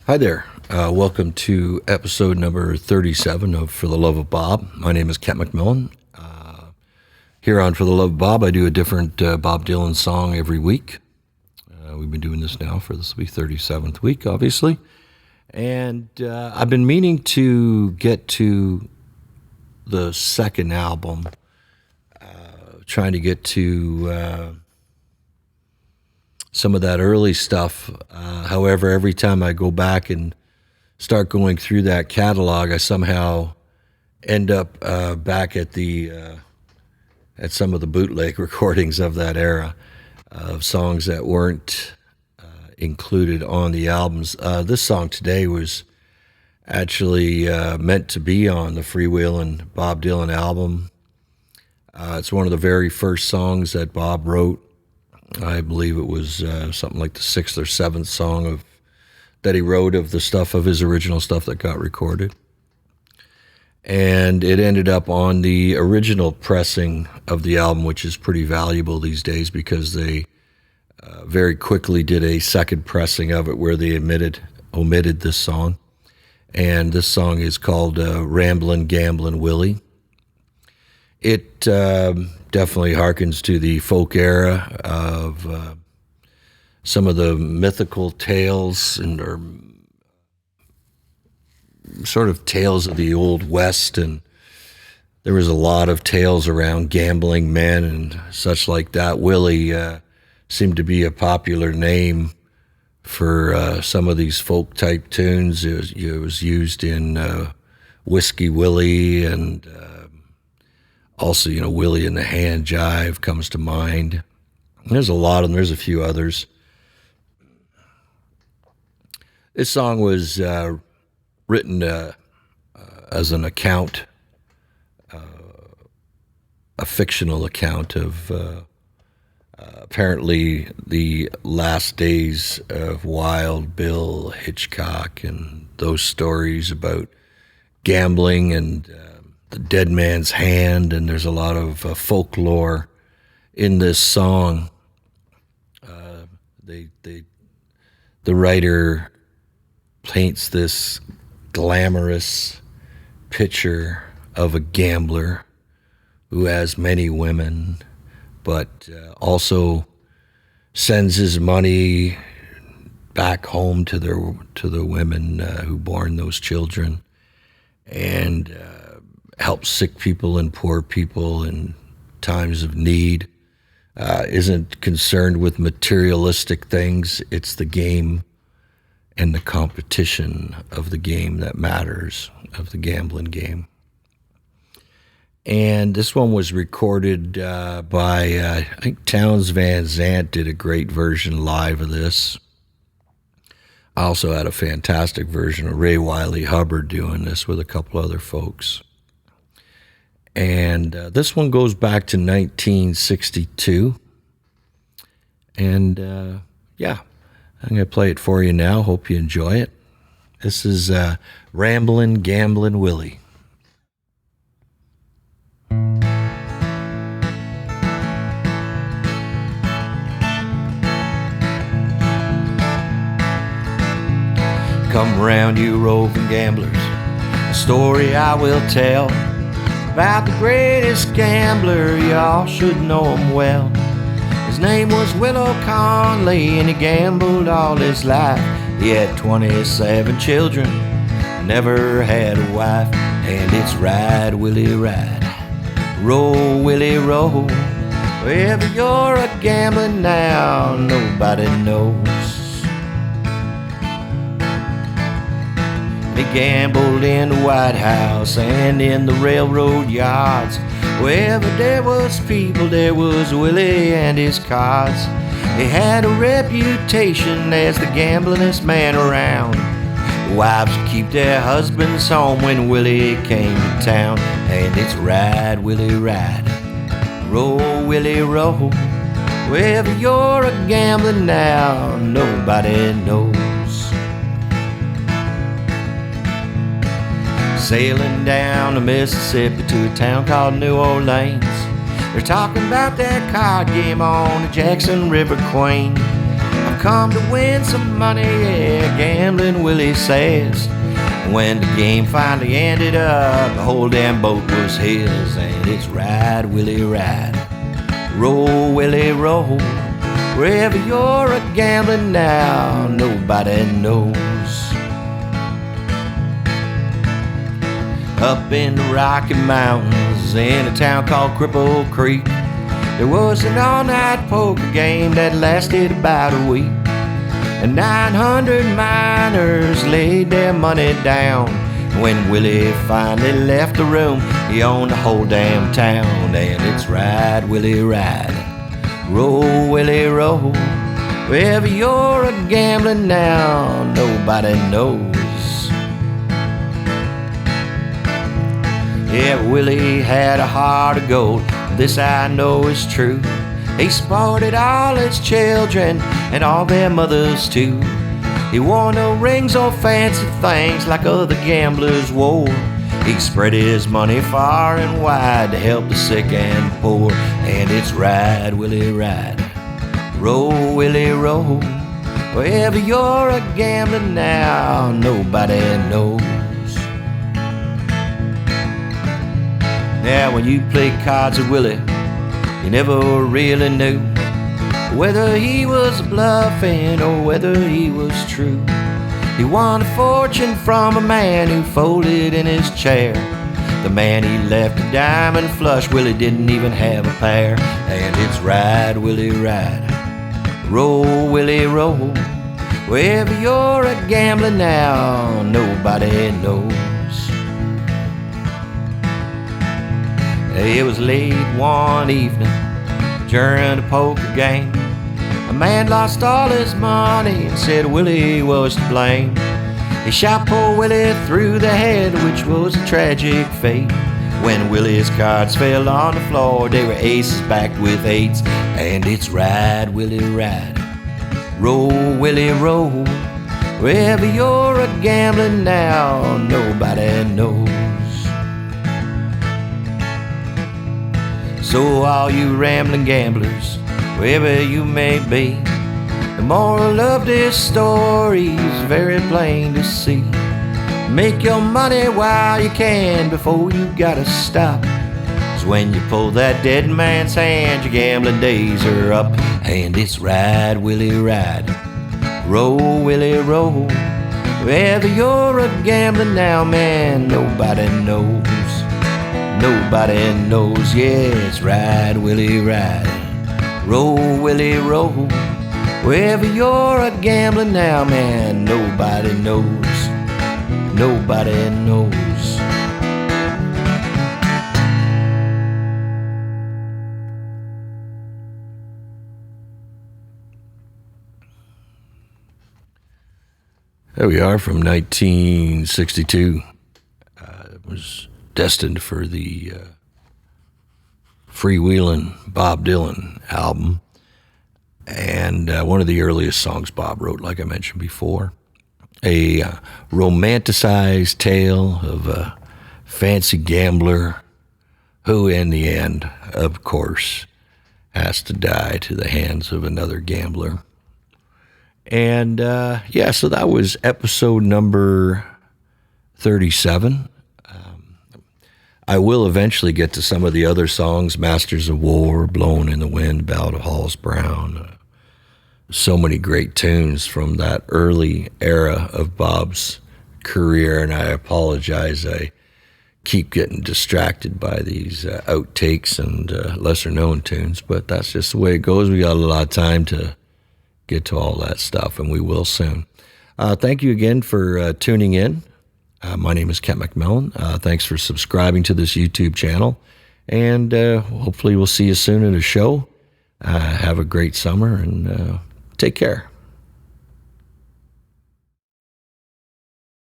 Hi there. Welcome to episode number 37 of For the Love of Bob. My name is Kent MacMillan. Here on For the Love of Bob, I do a different Bob Dylan song every week. We've been doing this now for this will be 37th week, obviously. And I've been meaning to get to the second album, trying to get to some of that early stuff. However, every time I go back and start going through that catalog, I somehow end up back at at some of the bootleg recordings of that era of songs that weren't included on the albums. This song today was actually meant to be on the Freewheelin' Bob Dylan album. It's one of the very first songs that Bob wrote. I believe it was something like the sixth or seventh song that he wrote of the stuff of his original stuff that got recorded. And it ended up on the original pressing of the album, which is pretty valuable these days because they very quickly did a second pressing of it where they omitted this song. And this song is called Ramblin' Gamblin' Willie. It definitely harkens to the folk era of some of the mythical tales or sort of tales of the Old West, and there was a lot of tales around gambling men and such like that. Willie seemed to be a popular name for some of these folk type tunes. It was used in Whiskey Willie, and also, Willie and the Hand Jive comes to mind. There's a lot of them. There's a few others. This song was written as an account, a fictional account of apparently the last days of Wild Bill Hitchcock and those stories about gambling and the dead man's hand, and there's a lot of folklore in this song. The writer paints this glamorous picture of a gambler who has many women, but also sends his money back home to the women who born those children, and helps sick people and poor people in times of need. Isn't concerned with materialistic things. It's the game and the competition of the game that matters, of the gambling game. And this one was recorded by, I think Townes Van Zandt did a great version live of this. I also had a fantastic version of Ray Wiley Hubbard doing this with a couple other folks. And this one goes back to 1962. And yeah, I'm going to play it for you now. Hope you enjoy it. This is Ramblin' Gamblin' Willie. Come round, you roving gamblers, a story I will tell about the greatest gambler, y'all should know him well. His name was Willow Conley, and he gambled all his life. He had 27 children, never had a wife. And it's ride, Willie, ride, roll, Willie, roll. Wherever you're a gambling now, nobody knows. He gambled in the White House and in the railroad yards. Wherever there was people, there was Willie and his cards. He had a reputation as the gamblingest man around. Wives would keep their husbands home when Willie came to town. And it's ride, Willie, ride, roll, Willie, roll. Wherever you're a gambling now, nobody knows. Sailing down the Mississippi to a town called New Orleans. They're talking about that card game on the Jackson River Queen. come to win some money, yeah, gambling Willie says. When the game finally ended up, the whole damn boat was his. And it's ride, Willie, ride. Roll, Willie, roll. Wherever you're a gambling now, nobody knows. Up in the Rocky Mountains, in a town called Cripple Creek, there was an all-night poker game that lasted about a week. And 900 miners laid their money down. When Willie finally left the room, he owned the whole damn town. And it's ride, Willie, ride. Roll, Willie, roll. Wherever you're a gambling now, nobody knows. Yeah, Willie had a heart of gold, this I know is true. He sported all his children and all their mothers too. He wore no rings or fancy things like other gamblers wore. He spread his money far and wide to help the sick and poor. And it's ride, Willie, ride. Roll, Willie, roll. Wherever you're a gambling now, nobody knows. Now when you play cards with Willie, you never really knew whether he was bluffing or whether he was true. He won a fortune from a man who folded in his chair. The man he left a diamond flush, Willie didn't even have a pair. And it's ride, Willie, ride. Roll, Willie, roll. Wherever you're a gambling now, nobody knows. It was late one evening during a poker game. A man lost all his money and said Willie was to blame. He shot poor Willie through the head, which was a tragic fate. When Willie's cards fell on the floor, they were aces backed with eights. And it's ride, Willie, ride. Roll, Willie, roll. Wherever you're a gambling now, nobody knows. So all you rambling gamblers, wherever you may be, the moral of this story is very plain to see. Make your money while you can before you gotta stop. 'Cause when you pull that dead man's hand, your gambling days are up. And it's ride, Willie, ride. Roll, Willie, roll. Wherever you're a gambling now, man, nobody knows. Nobody knows, yeah, it's ride, Willie, ride. Roll, Willie, roll. Wherever you're a gambling now, man, nobody knows. Nobody knows. There we are from 1962. It was destined for the freewheeling Bob Dylan album, and one of the earliest songs Bob wrote, like I mentioned before. A romanticized tale of a fancy gambler who, in the end, of course, has to die to the hands of another gambler. And so that was episode number 37. I will eventually get to some of the other songs, Masters of War, Blowing in the Wind, Ballad of Halls Brown. So many great tunes from that early era of Bob's career, and I apologize. I keep getting distracted by these outtakes and lesser-known tunes, but that's just the way it goes. We got a lot of time to get to all that stuff, and we will soon. Thank you again for tuning in. My name is Kent MacMillan. Thanks for subscribing to this YouTube channel, and hopefully we'll see you soon at a show. Have a great summer, and take care.